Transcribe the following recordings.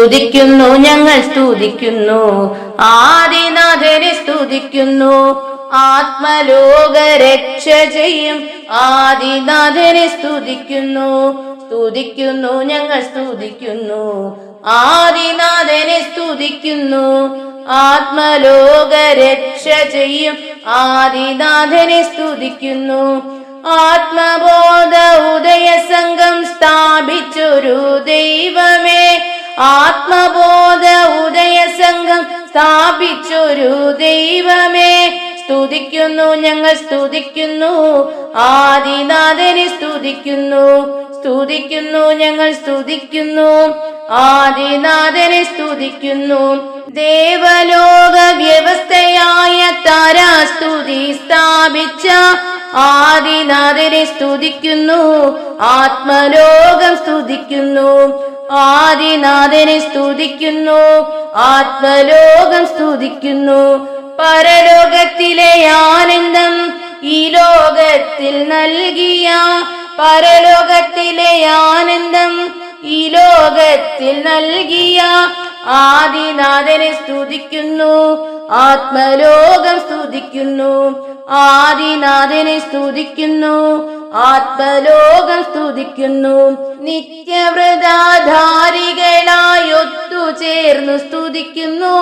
സ്തുതിക്കുന്നു ഞങ്ങൾ സ്തുതിക്കുന്നു, ആദിനാഥനെ സ്തുതിക്കുന്നു. ആത്മലോക രക്ഷ ചെയ്യും ആദിനാഥനെ സ്തുതിക്കുന്നു. സ്തുതിക്കുന്നു ഞങ്ങൾ സ്തുതിക്കുന്നു, ആദിനാഥനെ സ്തുതിക്കുന്നു. ആത്മലോക രക്ഷ ചെയ്യും ആദിനാഥനെ സ്തുതിക്കുന്നു. ആത്മബോധ ഉദയ സംഘം സ്ഥാപിച്ചൊരു ദൈവമേ, ആത്മബോധ ഉദയ സംഘം സ്ഥാപിച്ചൊരു ദൈവമേ, സ്തുതിക്കുന്നു ഞങ്ങൾ സ്തുതിക്കുന്നു, ആദിനാഥനെ സ്തുതിക്കുന്നു. സ്തുതിക്കുന്നു ഞങ്ങൾ സ്തുതിക്കുന്നു, ആദിനാഥനെ സ്തുതിക്കുന്നു. ദേവലോക വ്യവസ്ഥയായ താരാസ്തുതി സ്ഥാപിച്ച ആദിനാഥനെ സ്തുതിക്കുന്നു. ആത്മലോകം സ്തുതിക്കുന്നു, ആദിനാഥനെ സ്തുതിക്കുന്നു. ആത്മലോകം സ്തുതിക്കുന്നു. പരലോകത്തിലെ ആനന്ദം ഈ ലോകത്തിൽ നൽകിയ, പരലോകത്തിലെ ആനന്ദം ഈ ലോകത്തിൽ നൽകിയ ആദിനാഥനെ സ്തുതിക്കുന്നു. ആത്മലോകം സ്തുതിക്കുന്നു, ആദിനാഥനെ സ്തുതിക്കുന്നു. ആത്മലോകം സ്തുതിക്കുന്നു. നിത്യവ്രതധാരികളായി ഒത്തുചേർന്നു സ്തുതിക്കുന്നു,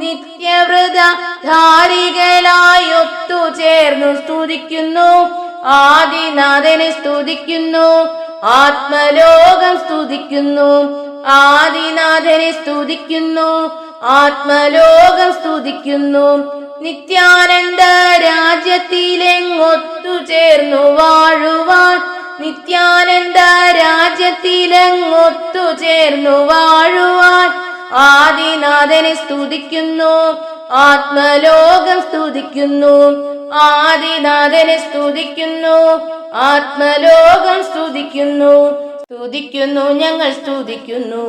നിത്യവ്രതധാരികളായി ഒത്തുചേർന്നു സ്തുതിക്കുന്നു. ആദിനാഥനെ സ്തുതിക്കുന്നു, ആത്മലോകം സ്തുതിക്കുന്നു. ആദിനാഥനെ സ്തുതിക്കുന്നു, ആത്മലോകം സ്തുതിക്കുന്നു. നിത്യാനന്ദ രാജ്യത്തിലെങ്ങൊത്തുചേർന്നു വാഴുവാൻ, നിത്യാനന്ദ രാജ്യത്തിലെങ്ങൊത്തുചേർന്നു വാഴുവാൻ ആദിനാഥനെ സ്തുതിക്കുന്നു. ആത്മലോകം സ്തുതിക്കുന്നു, ആദിനാഥനെ സ്തുതിക്കുന്നു. ആത്മലോകം സ്തുതിക്കുന്നു. സ്തുതിക്കുന്നു ഞങ്ങൾ സ്തുതിക്കുന്നു,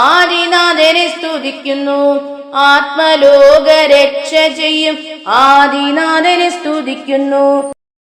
ആദിനാഥനെ സ്തുതിക്കുന്നു. ആത്മലോക രക്ഷ ചെയ്യും ആദിനാഥനെ സ്തുതിക്കുന്നു.